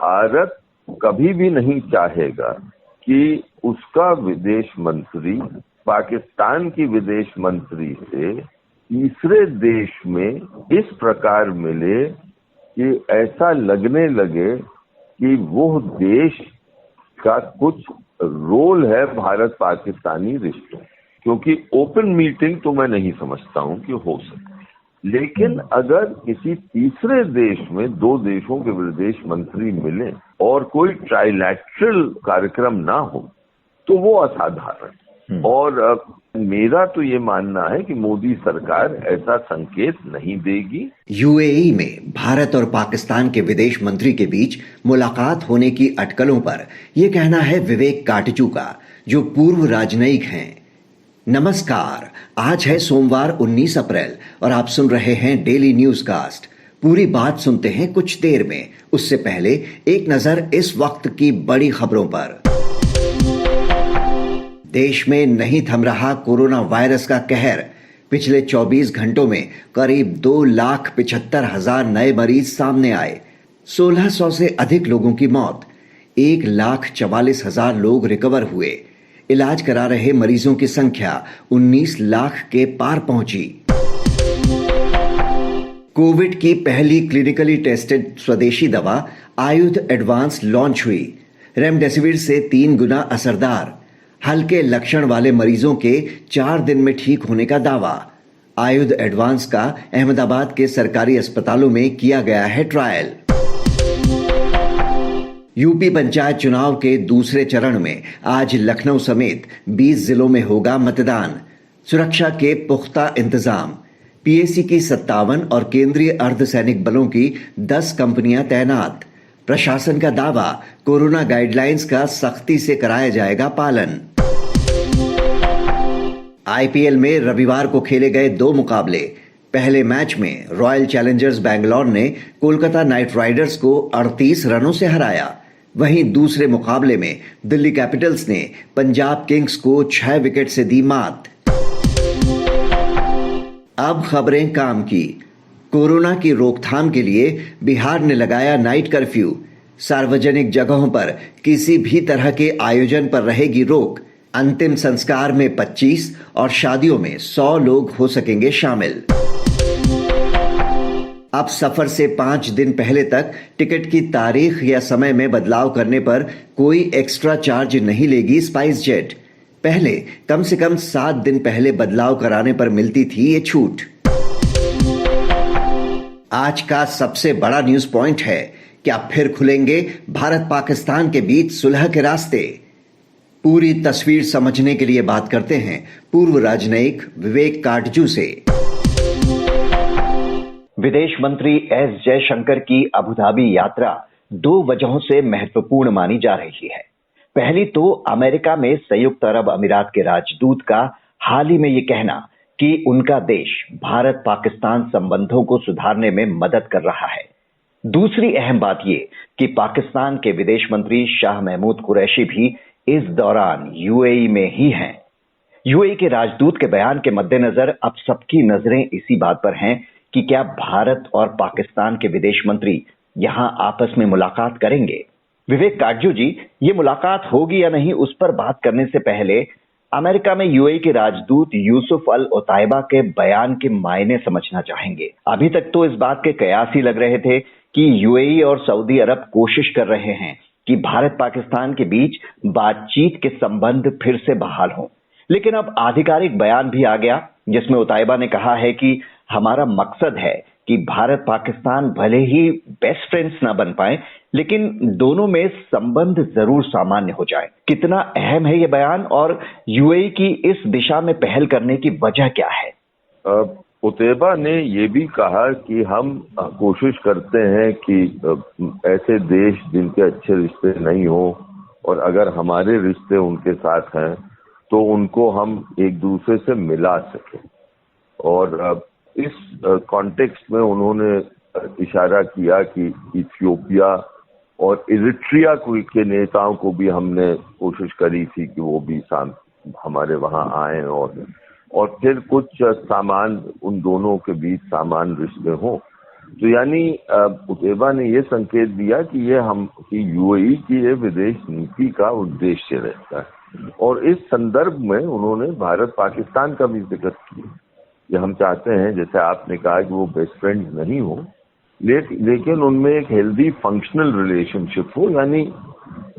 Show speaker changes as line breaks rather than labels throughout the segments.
भारत कभी भी नहीं चाहेगा कि उसका विदेश मंत्री पाकिस्तान की विदेश मंत्री से तीसरे देश में इस प्रकार मिले कि ऐसा लगने लगे कि वो देश का कुछ रोल है भारत पाकिस्तानी रिश्तों, क्योंकि ओपन मीटिंग तो मैं नहीं समझता हूं कि हो सके। लेकिन अगर किसी तीसरे देश में दो देशों के विदेश मंत्री मिले और कोई ट्राइलैटरल कार्यक्रम ना हो तो वो असाधारण। और मेरा तो ये मानना है कि मोदी सरकार ऐसा संकेत नहीं देगी।
यूएई में भारत और पाकिस्तान के विदेश मंत्री के बीच मुलाकात होने की अटकलों पर यह कहना है विवेक काटजू का, जो पूर्व राजनयिक हैं। नमस्कार, आज है सोमवार 19 अप्रैल और आप सुन रहे हैं डेली न्यूज कास्ट। पूरी बात सुनते हैं कुछ देर में, उससे पहले एक नजर इस वक्त की बड़ी खबरों पर। देश में नहीं थम रहा कोरोना वायरस का कहर। पिछले 24 घंटों में करीब 2,75,000 नए मरीज सामने आए। 1,600 से अधिक लोगों की मौत, 1,44,000 लोग रिकवर हुए। इलाज करा रहे मरीजों की संख्या 19 लाख के पार पहुंची। कोविड की पहली क्लिनिकली टेस्टेड स्वदेशी दवा आयुध एडवांस लॉन्च हुई। रेमडेसिविर से 3 गुना असरदार। हल्के लक्षण वाले मरीजों के 4 दिन में ठीक होने का दावा। आयुध एडवांस का अहमदाबाद के सरकारी अस्पतालों में किया गया है ट्रायल। यूपी पंचायत चुनाव के दूसरे चरण में आज लखनऊ समेत 20 जिलों में होगा मतदान। सुरक्षा के पुख्ता इंतजाम। पीएसी की 57 और केंद्रीय अर्धसैनिक बलों की 10 कंपनियां तैनात। प्रशासन का दावा, कोरोना गाइडलाइंस का सख्ती से कराया जाएगा पालन। आईपीएल में रविवार को खेले गए 2 मुकाबले। पहले मैच में रॉयल चैलेंजर्स बैंगलोर ने कोलकाता नाइट राइडर्स को 38 रनों से हराया। वहीं दूसरे मुकाबले में दिल्ली कैपिटल्स ने पंजाब किंग्स को 6 विकेट से दी मात। अब खबरें काम की। कोरोना की रोकथाम के लिए बिहार ने लगाया नाइट कर्फ्यू। सार्वजनिक जगहों पर किसी भी तरह के आयोजन पर रहेगी रोक। अंतिम संस्कार में 25 और शादियों में 100 लोग हो सकेंगे शामिल। अब सफर से 5 दिन पहले तक टिकट की तारीख या समय में बदलाव करने पर कोई एक्स्ट्रा चार्ज नहीं लेगी स्पाइस जेट। पहले कम से कम 7 दिन पहले बदलाव कराने पर मिलती थी ये छूट। आज का सबसे बड़ा न्यूज पॉइंट है, क्या फिर खुलेंगे भारत पाकिस्तान के बीच सुलह के रास्ते? पूरी तस्वीर समझने के लिए बात करते हैं पूर्व राजनयिक विवेक काटजू से। विदेश मंत्री एस जयशंकर की अबुधाबी यात्रा 2 वजहों से महत्वपूर्ण मानी जा रही है। पहली तो अमेरिका में संयुक्त अरब अमीरात के राजदूत का हाल ही में ये कहना कि उनका देश भारत पाकिस्तान संबंधों को सुधारने में मदद कर रहा है। दूसरी अहम बात ये कि पाकिस्तान के विदेश मंत्री शाह महमूद कुरैशी भी इस दौरान यूएई में ही हैं। यूएई के राजदूत के बयान के मद्देनजर अब सबकी नजरें इसी बात पर हैं कि क्या भारत और पाकिस्तान के विदेश मंत्री यहां आपस में मुलाकात करेंगे। विवेक काटजू जी, ये मुलाकात होगी या नहीं उस पर बात करने से पहले अमेरिका में यूएई के राजदूत यूसुफ अल ओताइबा के बयान के मायने समझना चाहेंगे। अभी तक तो इस बात के कयास ही लग रहे थे कि यूएई और सऊदी अरब कोशिश कर रहे हैं कि भारत पाकिस्तान के बीच बातचीत के संबंध फिर से बहाल हों। लेकिन अब आधिकारिक बयान भी आ गया जिसमें ओताइबा ने कहा है कि हमारा मकसद है कि भारत पाकिस्तान भले ही बेस्ट फ्रेंड्स ना बन पाए, लेकिन दोनों में संबंध जरूर सामान्य हो जाए। कितना अहम है ये बयान और यूएई की इस दिशा में पहल करने की वजह क्या है?
ओताइबा ने ये भी कहा कि हम कोशिश करते हैं कि ऐसे देश जिनके अच्छे रिश्ते नहीं हो और अगर हमारे रिश्ते उनके साथ हैं तो उनको हम एक दूसरे से मिला सकें। और इस कॉन्टेक्स्ट में उन्होंने इशारा किया कि इथियोपिया और इरिट्रिया के नेताओं को भी हमने कोशिश करी थी कि वो भी हमारे वहां आए और फिर कुछ सामान उन दोनों के बीच सामान रिश्ते हों। तो यानी कुतैबा ने ये संकेत दिया कि यूएई की ये विदेश नीति का उद्देश्य रहता है। और इस संदर्भ में उन्होंने भारत पाकिस्तान का भी जिक्र किया कि हम चाहते हैं, जैसे आपने कहा कि वो बेस्ट फ्रेंड्स नहीं हो, लेकिन उनमें एक हेल्दी फंक्शनल रिलेशनशिप हो, यानी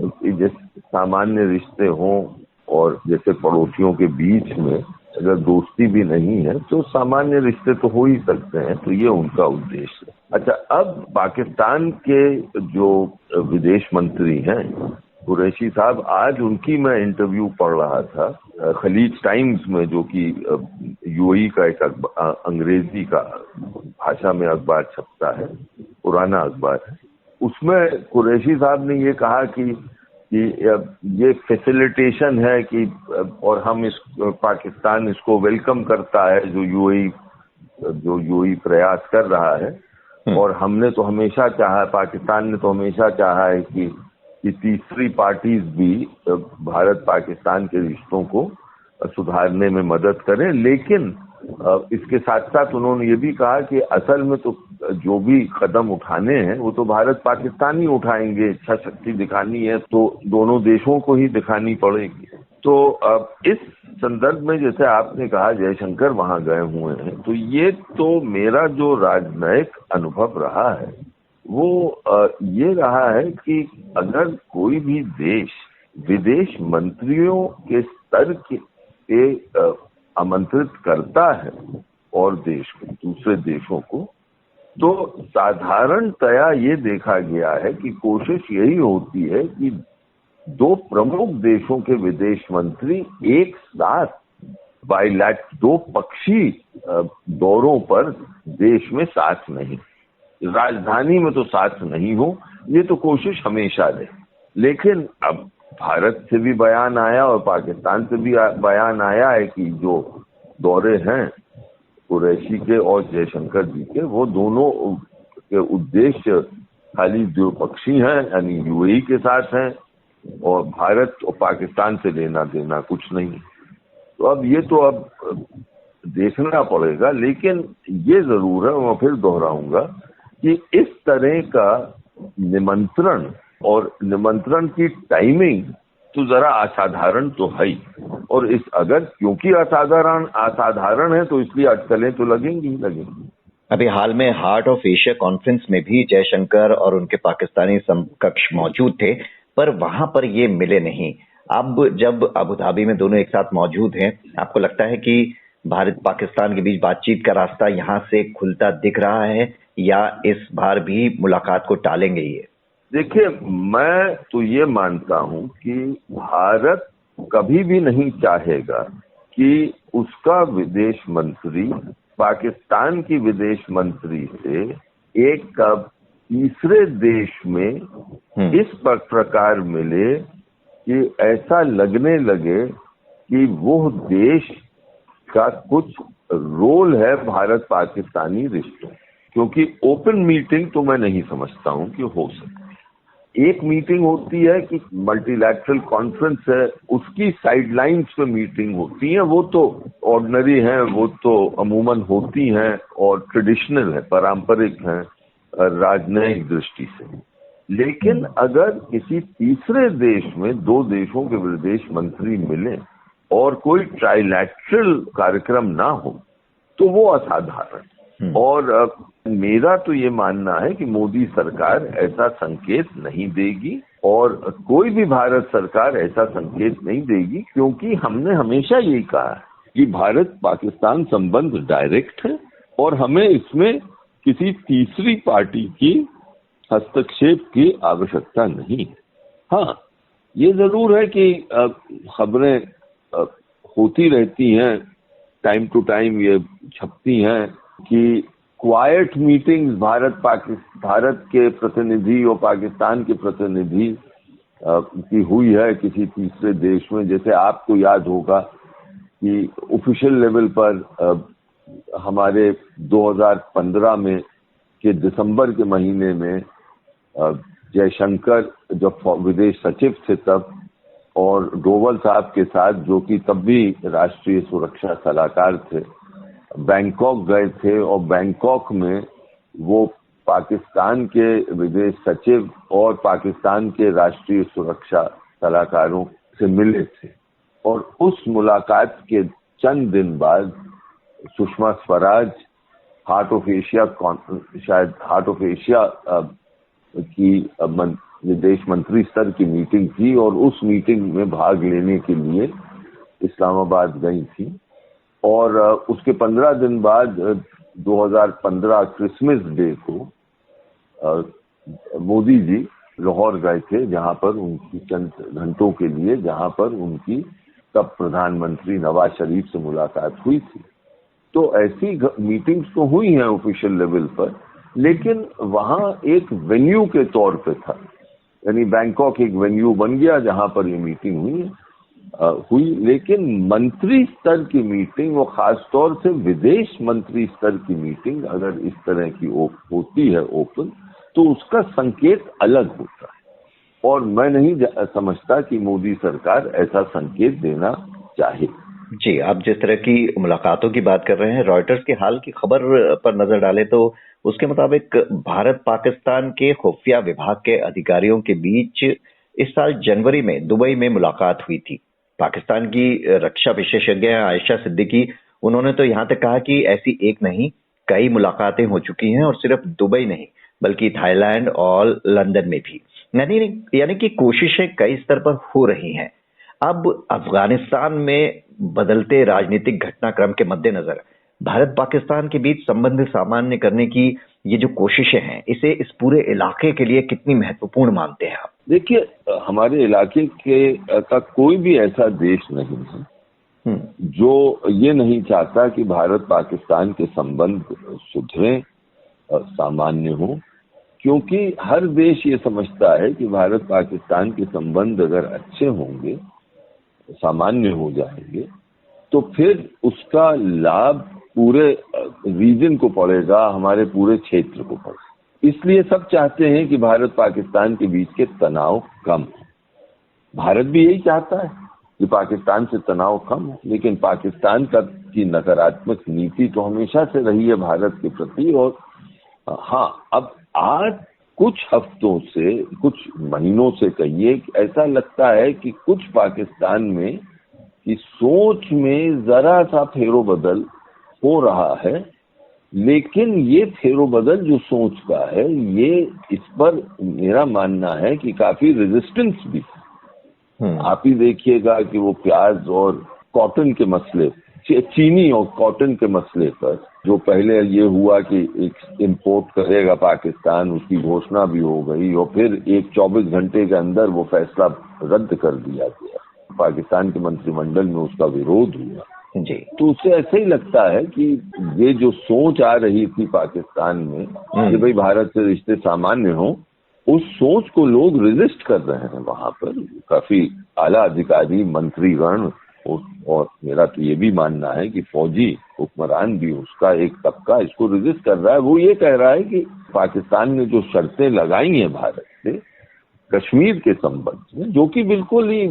जैसे सामान्य रिश्ते हों, और जैसे पड़ोसियों के बीच में अगर दोस्ती भी नहीं है तो सामान्य रिश्ते तो हो ही सकते हैं। तो ये उनका उद्देश्य है। अच्छा, अब पाकिस्तान के जो विदेश मंत्री हैं कुरैशी साहब, आज उनकी मैं इंटरव्यू पढ़ रहा था खलीज टाइम्स में, जो कि यूएई का एक अंग्रेजी का भाषा में अखबार छपता है, पुराना अखबार है। उसमें कुरैशी साहब ने ये कहा कि ये फैसिलिटेशन है कि, और हम पाकिस्तान इसको वेलकम करता है जो यूएई प्रयास कर रहा है, और हमने तो हमेशा चाहा, पाकिस्तान ने तो हमेशा चाहा है कि तीसरी पार्टीज भी भारत पाकिस्तान के रिश्तों को सुधारने में मदद करें। लेकिन इसके साथ साथ उन्होंने ये भी कहा कि असल में तो जो भी कदम उठाने हैं वो तो भारत पाकिस्तान ही उठाएंगे। इच्छा शक्ति दिखानी है तो दोनों देशों को ही दिखानी पड़ेगी। तो इस संदर्भ में जैसे आपने कहा जयशंकर वहां गए हुए हैं, तो ये तो मेरा जो राजनयिक अनुभव रहा है वो ये रहा है कि अगर कोई भी देश विदेश मंत्रियों के स्तर के आमंत्रित करता है और देश को, दूसरे देशों को, तो साधारणतया ये देखा गया है कि कोशिश यही होती है कि दो प्रमुख देशों के विदेश मंत्री एक साथ दो पक्षी दौरों पर देश में साथ नहीं, राजधानी में तो साथ नहीं हो, ये तो कोशिश हमेशा रहे। लेकिन अब भारत से भी बयान आया और पाकिस्तान से भी बयान आया है कि जो दौरे हैं कुरैशी के और जयशंकर जी के, वो दोनों के उद्देश्य खाली द्विपक्षीय हैं, यानी यूएई के साथ हैं, और भारत और पाकिस्तान से लेना देना कुछ नहीं। तो अब ये तो अब देखना पड़ेगा। लेकिन ये जरूर है, मैं फिर दोहराऊंगा कि इस तरह का निमंत्रण और निमंत्रण की टाइमिंग तो जरा असाधारण तो है ही, और इस अगर क्योंकि असाधारण है तो इसलिए अटकलें तो लगेंगी।
अभी हाल में हार्ट ऑफ एशिया कॉन्फ्रेंस में भी जयशंकर और उनके पाकिस्तानी समकक्ष मौजूद थे, पर वहां पर ये मिले नहीं। अब जब अबू धाबी में दोनों एक साथ मौजूद हैं, आपको लगता है कि भारत पाकिस्तान के बीच बातचीत का रास्ता यहाँ से खुलता दिख रहा है, या इस बार भी मुलाकात को टालेंगे ये?
देखिए, मैं तो ये मानता हूं कि भारत कभी भी नहीं चाहेगा कि उसका विदेश मंत्री पाकिस्तान की विदेश मंत्री से एक तीसरे देश में इस प्रकार मिले कि ऐसा लगने लगे कि वो देश का कुछ रोल है भारत पाकिस्तानी रिश्तों। क्योंकि ओपन मीटिंग तो मैं नहीं समझता हूं कि हो सके। एक मीटिंग होती है कि मल्टीलैटरल कॉन्फ्रेंस है, उसकी साइडलाइंस पे मीटिंग होती है, वो तो ऑर्डिनरी है, वो तो अमूमन होती हैं और ट्रेडिशनल है, पारंपरिक है राजनयिक दृष्टि से। लेकिन अगर किसी तीसरे देश में दो देशों के विदेश मंत्री मिले और कोई ट्राइलैटरल कार्यक्रम ना हो तो वो असाधारण। और मेरा तो ये मानना है कि मोदी सरकार ऐसा संकेत नहीं देगी, और कोई भी भारत सरकार ऐसा संकेत नहीं देगी, क्योंकि हमने हमेशा यही कहा है कि भारत पाकिस्तान संबंध डायरेक्ट है और हमें इसमें किसी तीसरी पार्टी की हस्तक्षेप की आवश्यकता नहीं है। हाँ, ये जरूर है कि खबरें होती रहती हैं, टाइम टू टाइम ये छपती हैं कि क्वाइट मीटिंग्स भारत के प्रतिनिधि और पाकिस्तान के प्रतिनिधि की हुई है किसी तीसरे देश में। जैसे आपको याद होगा कि ऑफिशियल लेवल पर हमारे 2015 में के दिसंबर के महीने में जयशंकर जब विदेश सचिव थे तब, और डोवल साहब के साथ, जो कि तब भी राष्ट्रीय सुरक्षा सलाहकार थे, बैंकॉक गए थे, और बैंकॉक में वो पाकिस्तान के विदेश सचिव और पाकिस्तान के राष्ट्रीय सुरक्षा सलाहकारों से मिले थे और उस मुलाकात के चंद दिन बाद Sushma Swaraj heart of Asia की विदेश मंत्री स्तर की मीटिंग थी और उस मीटिंग में भाग लेने के लिए इस्लामाबाद गई थी और उसके 15 दिन बाद 2015 क्रिसमस डे को मोदी जी लाहौर गए थे, जहां पर उनकी चंद घंटों के लिए, जहां पर उनकी तब प्रधानमंत्री नवाज शरीफ से मुलाकात हुई थी। तो ऐसी मीटिंग्स तो हुई हैं ऑफिशियल लेवल पर, लेकिन वहां एक वेन्यू के तौर पे था, यानी बैंकॉक एक वेन्यू बन गया जहां पर ये मीटिंग हुई, लेकिन मंत्री स्तर की मीटिंग और खासतौर से विदेश मंत्री स्तर की मीटिंग अगर इस तरह की होती है ओपन, तो उसका संकेत अलग होता है और मैं नहीं समझता कि मोदी सरकार ऐसा संकेत देना चाहे।
जी, आप जिस तरह की मुलाकातों की बात कर रहे हैं, रॉयटर्स की हाल की खबर पर नजर डालें तो उसके मुताबिक भारत पाकिस्तान के खुफिया विभाग के अधिकारियों के बीच इस साल जनवरी में दुबई में मुलाकात हुई थी। पाकिस्तान की रक्षा विशेषज्ञ आयशा सिद्दीकी, उन्होंने तो यहाँ तक कहा कि ऐसी एक नहीं कई मुलाकातें हो चुकी हैं और सिर्फ दुबई नहीं बल्कि थाईलैंड और लंदन में भी, यानी कि कोशिशें कई स्तर पर हो रही हैं। अब अफगानिस्तान में बदलते राजनीतिक घटनाक्रम के मद्देनजर भारत पाकिस्तान के बीच संबंध सामान्य करने की ये जो कोशिशें हैं, इसे इस पूरे इलाके के लिए कितनी महत्वपूर्ण मानते हैं आप?
देखिए, हमारे इलाके का कोई भी ऐसा देश नहीं है जो ये नहीं चाहता कि भारत पाकिस्तान के संबंध सुधरे, सामान्य हो, क्योंकि हर देश ये समझता है कि भारत पाकिस्तान के संबंध अगर अच्छे होंगे, सामान्य हो जाएंगे, तो फिर उसका लाभ पूरे रीजन को पड़ेगा, हमारे पूरे क्षेत्र को पड़ेगा। इसलिए सब चाहते हैं कि भारत पाकिस्तान के बीच के तनाव कम हो। भारत भी यही चाहता है कि पाकिस्तान से तनाव कम हो, लेकिन पाकिस्तान की नकारात्मक नीति तो हमेशा से रही है भारत के प्रति। और हाँ, अब आज कुछ हफ्तों से, कुछ महीनों से कहिए, ऐसा लगता है कि कुछ पाकिस्तान में की सोच में जरा सा फेरोबदल हो रहा है, लेकिन ये फेरोबदल जो सोच का है, ये इस पर मेरा मानना है कि काफी रेजिस्टेंस भी है। आप ही देखिएगा कि वो प्याज और कॉटन के मसले, चीनी और कॉटन के मसले पर जो पहले ये हुआ कि इंपोर्ट करेगा पाकिस्तान, उसकी घोषणा भी हो गई और फिर 24 घंटे के अंदर वो फैसला रद्द कर दिया गया, पाकिस्तान के मंत्रिमंडल में उसका विरोध हुआ
जी।
तो उससे ऐसे ही लगता है कि ये जो सोच आ रही थी पाकिस्तान में कि भाई भारत से रिश्ते सामान्य हो, उस सोच को लोग रेजिस्ट कर रहे हैं। वहां पर काफी आला अधिकारी, मंत्रीगण और मेरा तो ये भी मानना है कि फौजी हुक्मरान भी, उसका एक तबका इसको रेजिस्ट कर रहा है। वो ये कह रहा है कि पाकिस्तान ने जो शर्तें लगाई हैं भारत से कश्मीर के संबंध में, जो कि बिल्कुल ही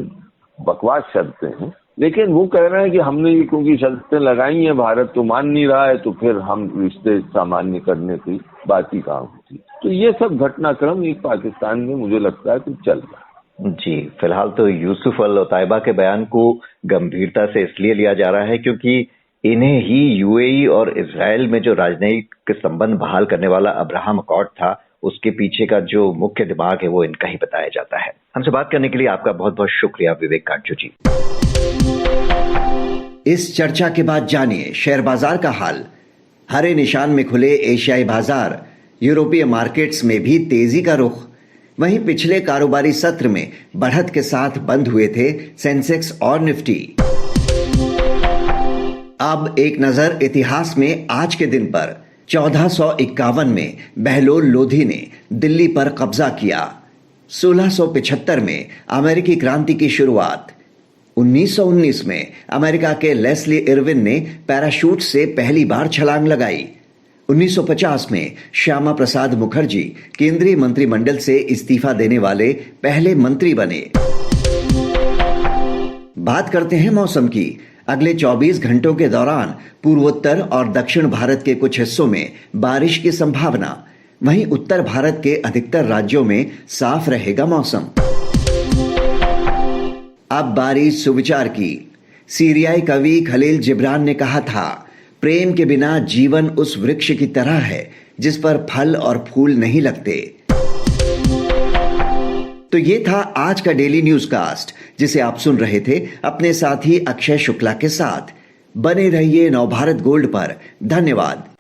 बकवास शर्तें हैं, लेकिन वो कह रहे हैं कि हमने ये क्योंकि शर्तें लगाई हैं, भारत तो मान नहीं रहा है, तो फिर हम रिश्ते सामान्य करने की बात ही कहाँ होती। तो ये सब घटनाक्रम एक पाकिस्तान में मुझे लगता है कि चल रहा है।
जी, फिलहाल तो यूसुफ अल ओताइबा के बयान को गंभीरता से इसलिए लिया जा रहा है क्योंकि इन्हें ही यूएई और इजराइल में जो राजनयिक संबंध बहाल करने वाला अब्राहम अकॉर्ड था, उसके पीछे का जो मुख्य दिमाग है वो इनका ही बताया जाता है। हमसे बात करने के लिए आपका बहुत बहुत शुक्रिया विवेक कांचू जी।
इस चर्चा के बाद जानिए शेयर बाजार का हाल। हरे निशान में खुले एशियाई बाजार, यूरोपीय मार्केट्स में भी तेजी का रुख। वहीं पिछले कारोबारी सत्र में बढ़त के साथ बंद हुए थे सेंसेक्स और निफ्टी। अब एक नजर इतिहास में आज के दिन पर। 1451 में बहलोल लोधी ने दिल्ली पर कब्जा किया। 1675 में अमेरिकी क्रांति की शुरुआत। 1919 में अमेरिका के लेस्ली इरविन ने पैराशूट से पहली बार छलांग लगाई। 1950 में श्यामा प्रसाद मुखर्जी केंद्रीय मंत्रिमंडल से इस्तीफा देने वाले पहले मंत्री बने। बात करते हैं मौसम की। अगले 24 घंटों के दौरान पूर्वोत्तर और दक्षिण भारत के कुछ हिस्सों में बारिश की संभावना। वहीं उत्तर भारत के अधिकतर राज्यों में साफ रहेगा मौसम। अब बारी सुविचार की। सीरियाई कवि खलील जिब्रान ने कहा था, प्रेम के बिना जीवन उस वृक्ष की तरह है जिस पर फल और फूल नहीं लगते। तो ये था आज का डेली न्यूज कास्ट, जिसे आप सुन रहे थे अपने साथी अक्षय शुक्ला के साथ। बने रहिए नवभारत गोल्ड पर। धन्यवाद।